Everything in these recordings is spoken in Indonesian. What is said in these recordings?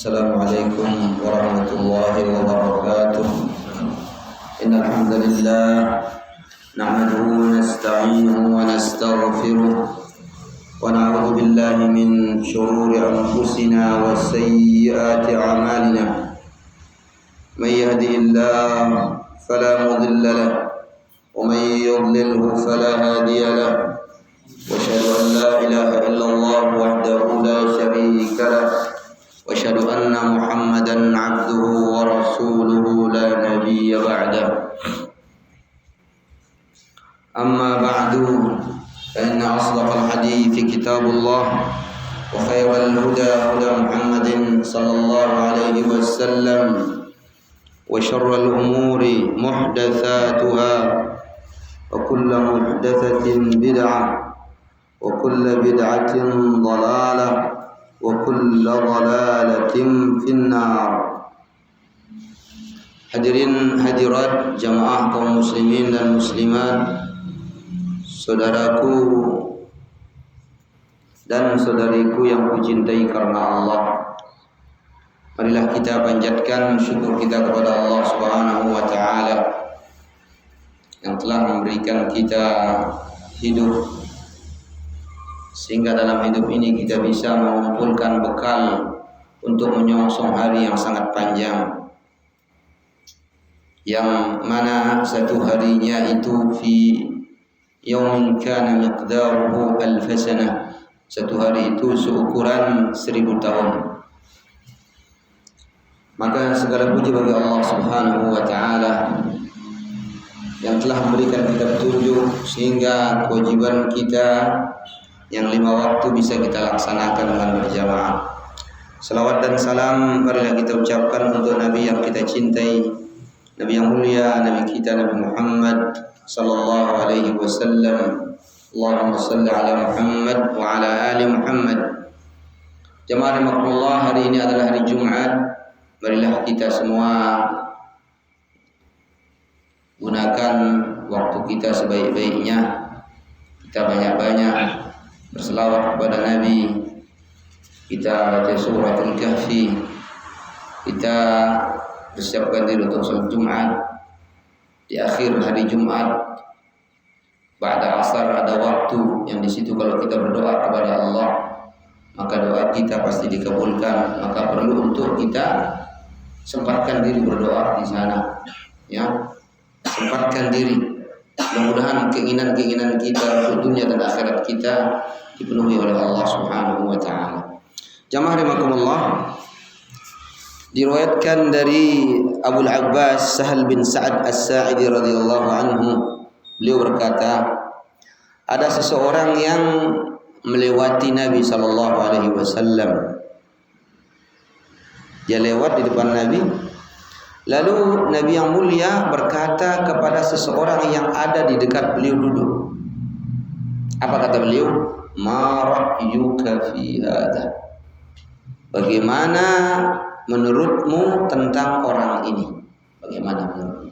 Assalamualaikum warahmatullahi wabarakatuh. Innal hamdalillah nahmaduhu wa nasta'inuhu wa nastaghfiruh wa na'udzu billahi min shururi anfusina wa sayyiati a'malina. May yahdihillahu fala mudilla lahu wa may yudlilhu fala hadiya lahu. Wa asyhadu an la ilaha illallah wahdahu la syarika lahu وأشهد أن محمدا عبده ورسوله لا نبي بعده أما بعد فإن أصدق الحديث كتاب الله وخير الهدى هدى محمد صلى الله عليه وسلم وشر الأمور محدثاتها وكل محدثة بدعة وكل بدعة ضلالة وكل ضلالة في النار. Hadirin hadirat jamaah kaum muslimin dan muslimat, saudaraku dan saudariku yang kucintai karena Allah, marilah kita panjatkan syukur kita kepada Allah Subhanahu wa taala yang telah memberikan kita hidup, sehingga dalam hidup ini kita bisa mengumpulkan bekal untuk menyongsong hari yang sangat panjang, yang mana satu harinya itu fi yaumin kana miqdaruhu alf sanah, satu hari itu seukuran 1000 tahun. Maka segala puji bagi Allah Subhanahu wa taala yang telah memberikan kita petunjuk sehingga kewajiban kita yang 5 waktu bisa kita laksanakan dengan berjamaah. Salawat dan salam marilah kita ucapkan untuk Nabi yang kita cintai, Nabi yang mulia, Nabi kita Nabi Muhammad sallallahu alaihi wasallam. Allahumma salli ala Muhammad wa ala ali Muhammad. Jamaah rahimakumullah, hari ini adalah hari Jumat. Marilah kita semua gunakan waktu kita sebaik-baiknya. Kita banyak-banyak berselawat kepada Nabi, kita baca suratul Kahfi, kita bersiapkan diri untuk salat Jumat. Di akhir hari Jumat, ba'da asar ada waktu yang di situ kalau kita berdoa kepada Allah, maka doa kita pasti dikabulkan. Maka perlu untuk kita sempatkan diri berdoa di sana, ya, sempatkan diri. Mudah-mudahan keinginan-keinginan kita untuk dunia dan akhirat kita dipenuhi oleh Allah Subhanahu wa taala. Jamaah rahimakumullah, diriwayatkan dari Abu Abbas Sahal bin Sa'ad As-Sa'idi radhiyallahu anhu, beliau berkata, ada seseorang yang melewati Nabi sallallahu alaihi wasallam. Dia lewat di depan Nabi. Lalu Nabi yang mulia berkata kepada seseorang yang ada di dekat beliau duduk. Apa kata beliau? Ma ra'yuka fi hadha? Bagaimana menurutmu tentang orang ini? Bagaimana menurutmu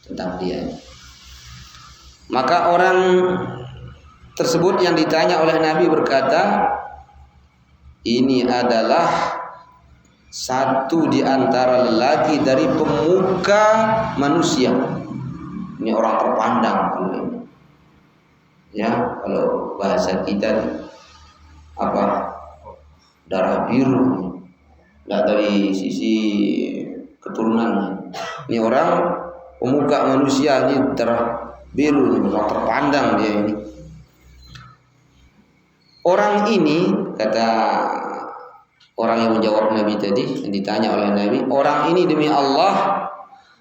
tentang dia? Maka orang tersebut yang ditanya oleh Nabi berkata, ini adalah satu di antara lelaki dari pemuka manusia. Ini orang terpandang, ya, kalau bahasa kita apa, darah biru, lah dari sisi keturunan. Ini orang pemuka manusia, ini darah biru, ini orang terpandang dia ini. Orang ini, kata orang yang menjawab Nabi tadi, yang ditanya oleh Nabi, orang ini demi Allah,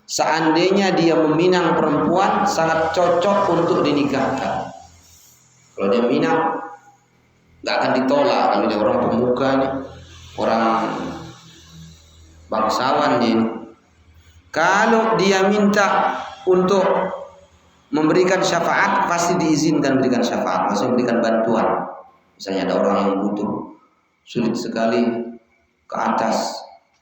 seandainya dia meminang perempuan sangat cocok untuk dinikahkan. Kalau dia minang, nggak akan ditolak. Namanya orang pemuka nih, orang bangsawan nih. Kalau dia minta untuk memberikan syafaat, pasti diizinkan berikan syafaat, maksudnya memberikan bantuan. Misalnya ada orang yang butuh, sulit sekali ke atas,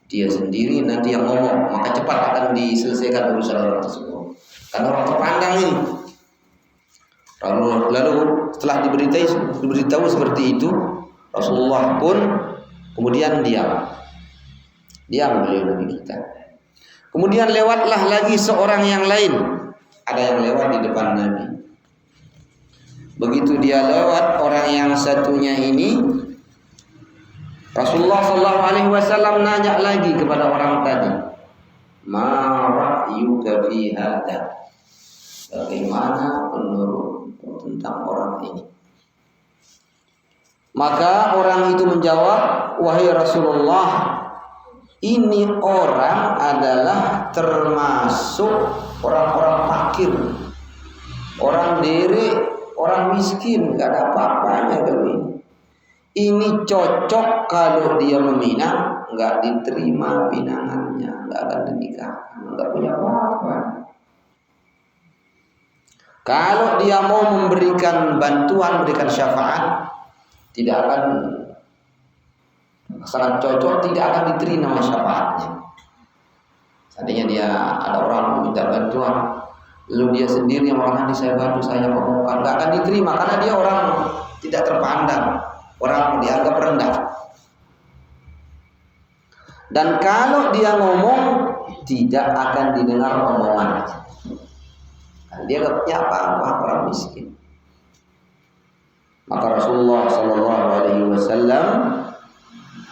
dia sendiri nanti yang ngomong, maka cepat akan diselesaikan urusan orang tersebut. Karena orang terpandang ini. Lalu setelah diberitahu seperti itu, Rasulullah pun kemudian diam. Diam beliau Nabi kita. Kemudian lewatlah lagi seorang yang lain. Ada yang lewat di depan Nabi. Begitu dia lewat, orang yang satunya ini, Rasulullah SAW nanya lagi kepada orang tadi, ma ra'yuka fi hadha? Bagaimana menurutmu tentang orang ini? Maka orang itu menjawab, wahai Rasulullah, ini orang adalah termasuk orang-orang fakir, orang dere, orang miskin, gak ada apa-apanya kalau ini. Ini cocok kalau dia meminang, gak diterima pinangannya, gak akan dinikahkan, gak punya apa-apa. Kalau dia mau memberikan bantuan, memberikan syafaat, tidak akan sangat cocok, tidak akan diterima syafaatnya. Seandainya dia ada orang meminta bantuan, lalu dia sendiri yang orang nanti saya bantu, saya ngomongkan, nggak akan diterima karena dia orang tidak terpandang, orang dianggap rendah. Dan kalau dia ngomong, tidak akan didengar omongan. Dia nggak punya apa-apa, orang miskin. Maka Rasulullah SAW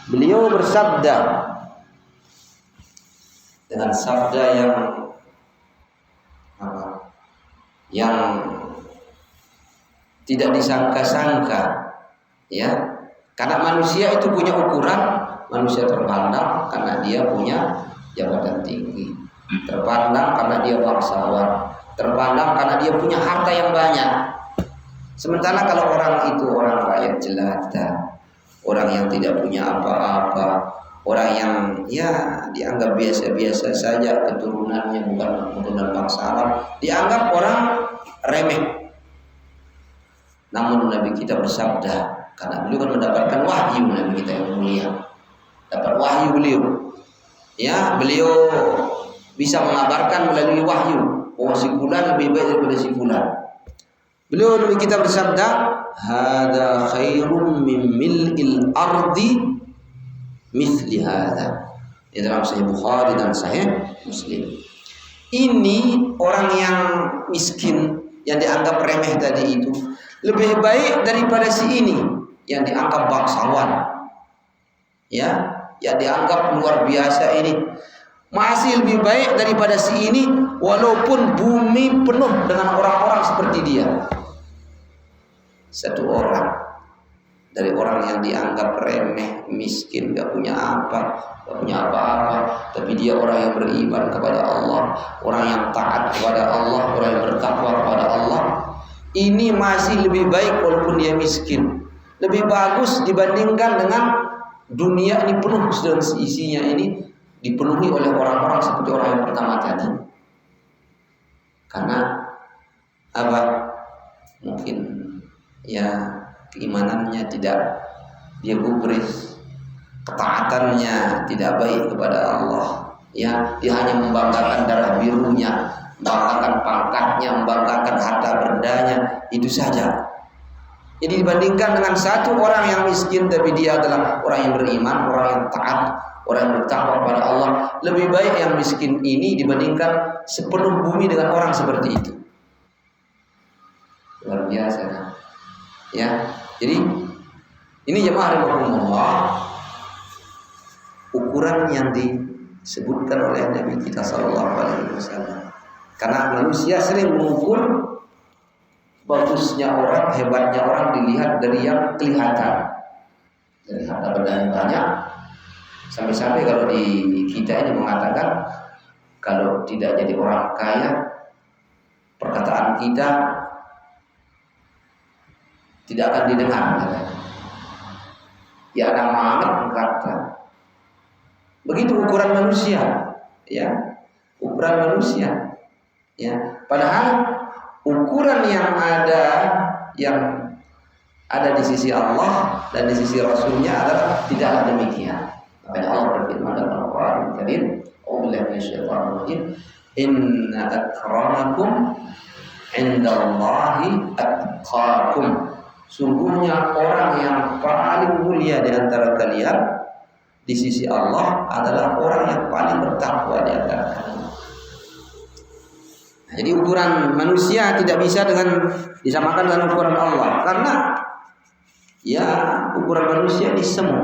beliau bersabda dengan sabda yang tidak disangka-sangka, ya. Karena manusia itu punya ukuran, manusia terpandang karena dia punya jabatan tinggi, terpandang karena dia bangsawan, terpandang karena dia punya harta yang banyak. Sementara kalau orang itu orang rakyat jelata, orang yang tidak punya apa-apa, orang yang ya dianggap biasa-biasa saja, keturunannya bukan keturunan bangsawan, dianggap orang remeh. Namun Nabi kita bersabda, karena beliau kan mendapatkan wahyu, Nabi kita yang mulia dapat wahyu beliau, ya, beliau bisa mengabarkan melalui wahyu bahwa si fulan lebih baik daripada si fulan. Beliau Nabi kita bersabda, hada khairum min mil'il ardi mithli hada. Di dalam Sahih Bukhari dan Sahih Muslim. Ini orang yang miskin, yang dianggap remeh tadi itu, lebih baik daripada si ini yang dianggap bangsawan, ya, yang dianggap luar biasa ini. Masih lebih baik daripada si ini, walaupun bumi penuh dengan orang-orang seperti dia. Satu orang dari orang yang dianggap remeh, miskin, gak punya apa-apa, tapi dia orang yang beriman kepada Allah, orang yang taat kepada Allah, orang yang bertakwa kepada Allah. Ini masih lebih baik walaupun dia miskin, lebih bagus dibandingkan dengan dunia ini penuh dan isinya ini dipenuhi oleh orang-orang seperti orang yang pertama tadi. Karena apa? Mungkin ya keimanannya tidak dia gubris, ketaatannya tidak baik kepada Allah, ya, dia hanya membanggakan darah birunya, membanggakan pangkatnya, membanggakan harta bendanya, itu saja. Jadi dibandingkan dengan satu orang yang miskin tapi dia adalah orang yang beriman, orang yang taat, orang yang bertakwa kepada Allah, lebih baik yang miskin ini dibandingkan sepenuh bumi dengan orang seperti itu. Luar biasa, ya. Jadi ini jemaah rahimakumullah, ukuran yang disebutkan oleh Nabi kita SAW. Karena manusia sering mengukur bagusnya orang, hebatnya orang dilihat dari yang kelihatan, dari harta benda yang banyak. Sampai-sampai kalau di kita ini mengatakan kalau tidak jadi orang kaya, perkataan kita tidak akan didengar. Ya, ada Muhammad berkata, begitu ukuran manusia, ya, ukuran manusia, ya. Padahal ukuran yang ada di sisi Allah dan di sisi Rasulnya adalah tidaklah demikian. Makanya Allah berfirman dalam Al-Quran Al-Karim, "A'udzubillahi minasyaitonir rajim, inna akramakum indallahi atqakum." Sungguhnya orang yang paling mulia di antara kalian di sisi Allah adalah orang yang paling bertakwa di antara kalian. Jadi ukuran manusia tidak bisa disamakan dengan ukuran Allah, karena ya ukuran manusia ini semu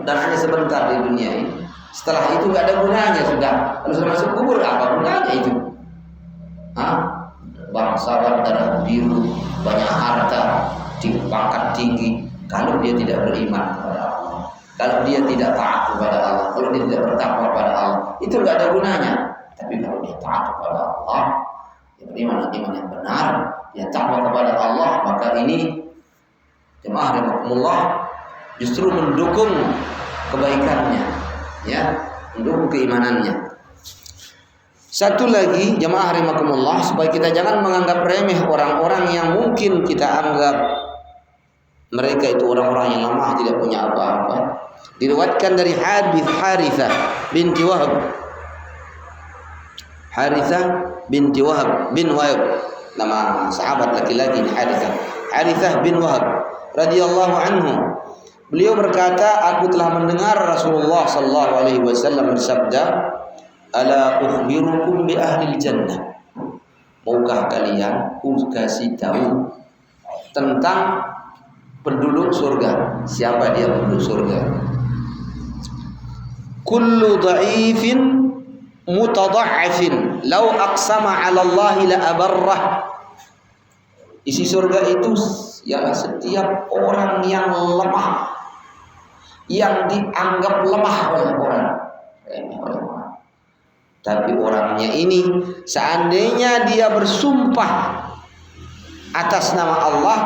dan hanya sebentar di dunia ini. Setelah itu nggak ada gunanya sudah. Kalau sudah masuk kubur apa gunanya itu? Bangsawan darah biru, banyak harta, pangkat tinggi, kalau dia tidak beriman kepada Allah, kalau dia tidak taat kepada Allah, kalau dia tidak bertakwa kepada Allah, itu nggak ada gunanya. Tapi kalau dia taat kepada Allah, dia beriman iman yang benar, dia takwa kepada Allah, maka ini jemaah rahimakumullah justru mendukung kebaikannya, ya, mendukung keimanannya. Satu lagi jemaah rahimakumullah, supaya kita jangan menganggap remeh orang-orang yang mungkin kita anggap mereka itu orang-orang yang lemah, tidak punya apa-apa. Diriwayatkan dari Harithah binti Wahab. Harithah binti Wahab bin Wahab, nama sahabat laki-laki Harithah bin Wahab radhiyallahu anhu. Beliau berkata, aku telah mendengar Rasulullah sallallahu alaihi wasallam bersabda, ala ukhbirukum bi ahli jannah. Maukah kalian kasih tahu tentang penduduk surga? Siapa dia penduduk surga? Kullu dha'ifin mutadha'ifin law aqsama 'ala Allah la abarrah. Isi surga itu ialah setiap orang yang lemah, yang dianggap lemah oleh orang. Tapi orangnya ini seandainya dia bersumpah atas nama Allah,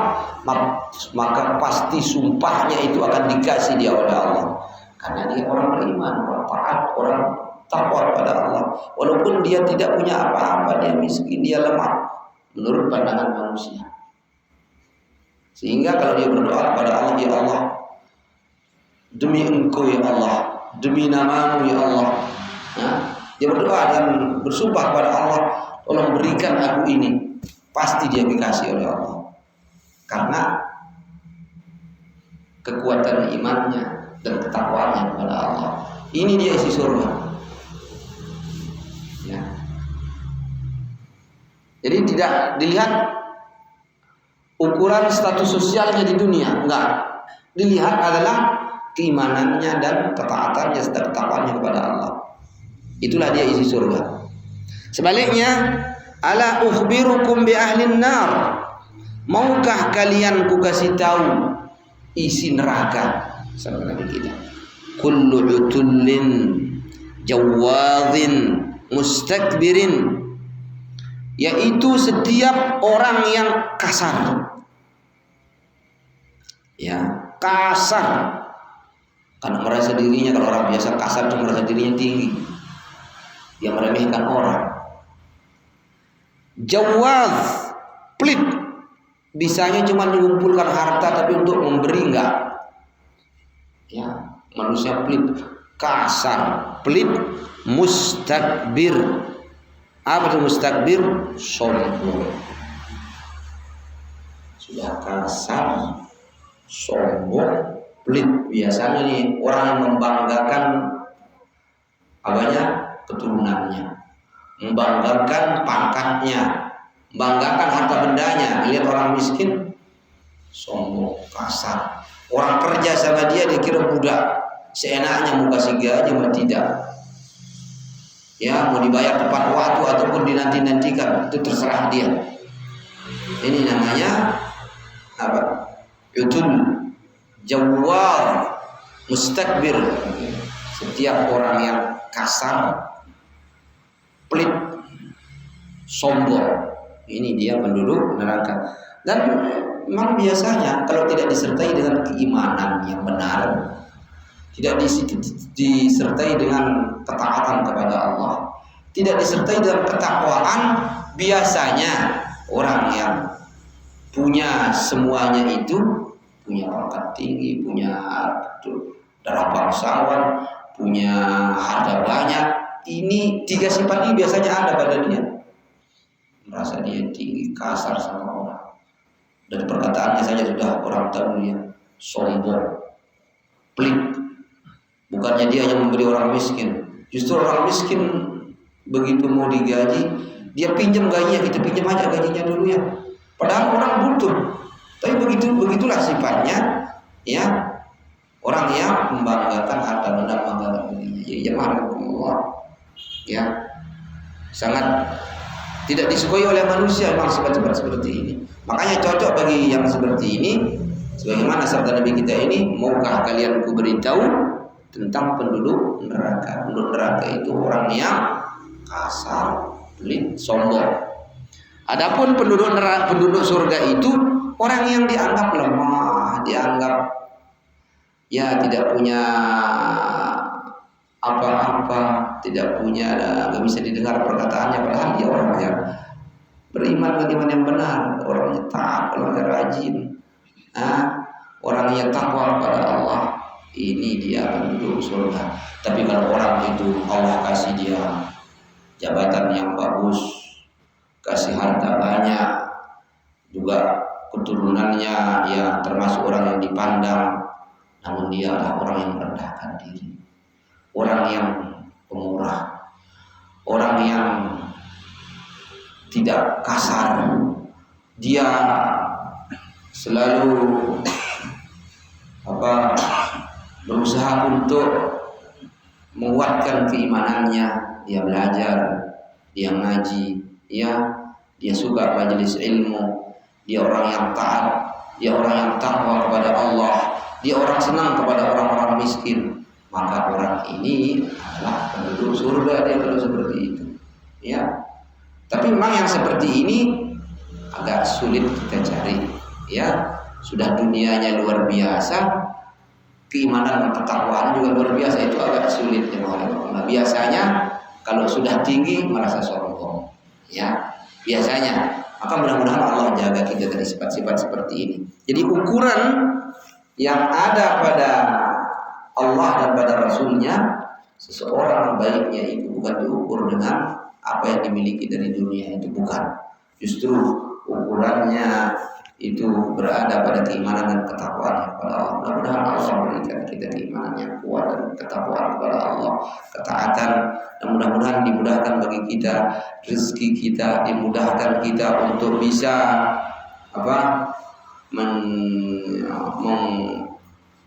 maka pasti sumpahnya itu akan dikasih dia oleh Allah. Karena dia orang beriman, orang taat, orang takwa kepada Allah. Walaupun dia tidak punya apa-apa, dia miskin, dia lemah menurut pandangan manusia. Sehingga kalau dia berdoa kepada Allah, ya Allah, demi Engkau ya Allah, demi namamu ya Allah, dia berdoa dan bersumpah kepada Allah, tolong berikan aku ini, pasti dia dikasih oleh Allah. Karena kekuatan imannya dan ketakwaannya kepada Allah. Ini dia isi surga. Ya. Jadi tidak dilihat ukuran status sosialnya di dunia, enggak. Dilihat adalah keimanannya dan ketaatannya serta ketakwaannya kepada Allah. Itulah dia isi surga. Sebaliknya, ala ukhbirukum bi ahlin nar. Maukah kalian ku kasih tahu isi neraka? Sama Nabi kita. Kullu utullin jawadhin mustakbirin. Yaitu setiap orang yang kasar. Ya, kasar. Karena merasa dirinya, kalau orang biasa kasar itu merasa dirinya tinggi. Dia meremehkan orang. Jawaz, pelit, bisanya cuma mengumpulkan harta, tapi untuk memberi enggak. Ya, manusia pelit, kasar, pelit, mustakbir. Apa itu mustakbir? Sombong. Sudah kasar, sombong, pelit. Biasanya nih orang yang membanggakan apanya? Keturunannya, membanggakan pangkatnya, membanggakan harta bendanya. Lihat orang miskin, sombong, kasar. Orang kerja sama dia kira budak, seenaknya mau kasih gaji mau tidak. Ya, mau dibayar tepat waktu ataupun dinanti-nantikan, itu terserah dia. Ini namanya apa? Utul, jawwal, mustakbir. Setiap orang yang kasar, pelit, sombong, ini dia penduduk neraka. Dan memang biasanya kalau tidak disertai dengan keimanan yang benar, tidak disertai dengan ketaatan kepada Allah, tidak disertai dengan ketakwaan, biasanya orang yang punya semuanya itu, punya pangkat tinggi, punya darah bangsawan, punya harta banyak, ini tiga sifat ini biasanya ada pada dia. Merasa dia tinggi, kasar sama orang. Dan perkataannya saja sudah orang tahu dia sombong, pelit, Bukannya dia yang memberi orang miskin. Justru orang miskin begitu mau digaji, dia pinjam gajinya, kita pinjam aja gajinya dulu ya. Padahal orang butuh. Tapi begitulah sifatnya ya orang yang membanggakan harta benda, membanggakan dirinya. Jadi jemaah ya sangat tidak disukai oleh manusia memang sifat-sifat seperti ini. Makanya cocok bagi yang seperti ini, sebagaimana sabda Nabi kita ini, maukah kalian ku beritahu tentang penduduk neraka. Penduduk neraka itu orang yang kasar, pelit, sombong. Adapun penduduk neraka, penduduk surga itu orang yang dianggap lemah, dianggap ya tidak punya apa-apa, tidak punya, nggak bisa didengar perkataannya, padahal dia orang yang beriman yang benar, orangnya taat, orangnya rajin, orangnya takwa kepada Allah. Ini dia penduduk surga. Tapi kalau orang itu Allah kasih dia jabatan yang bagus, kasih harta banyak, juga keturunannya ya termasuk orang yang dipandang, namun dia adalah orang yang merendahkan diri, orang yang pemurah, orang yang tidak kasar, dia selalu berusaha untuk menguatkan keimanannya. Dia belajar, dia ngaji, dia suka majelis ilmu, dia orang yang taat, dia orang yang takwa kepada Allah, dia orang senang kepada orang-orang miskin. Maka orang ini adalah penduduk surga dia kalau seperti itu. Ya. Tapi memang yang seperti ini agak sulit kita cari. Ya, sudah dunianya luar biasa, keimanan dan ketakwaan juga luar biasa, itu agak sulit ya. Nah, biasanya kalau sudah tinggi merasa sombong, ya biasanya. Maka mudah-mudahan Allah jaga kita dari sifat-sifat seperti ini. Jadi ukuran yang ada pada Allah dan pada Rasulnya, seseorang baiknya itu bukan diukur dengan apa yang dimiliki dari dunia, itu bukan. Justru ukurannya itu berada pada keimanan dan ketakwaan kepada Allah. Mudah-mudahan Allah berikan kita keimanan yang kuat dan ketakwaan kepada Allah, ketaatan, dan mudah-mudahan dimudahkan bagi kita rezeki kita, dimudahkan kita untuk bisa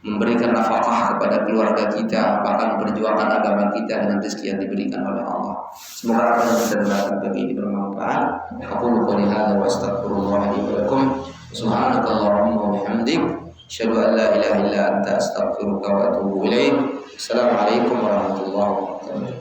memberikan nafkah kepada keluarga kita, bahkan memperjuangkan agama kita dengan rezeki yang diberikan oleh Allah. Semoga apa yang kita dengarkan pagi ini bermanfaat. Aku qouli hadza wa astaghfirullah li wa lakum. Subhanakallahumma wa bihamdik, asyhadu an la ilaha illa anta, astaghfiruka wa atubu ilaik. Assalamualaikum warahmatullahi wabarakatuh.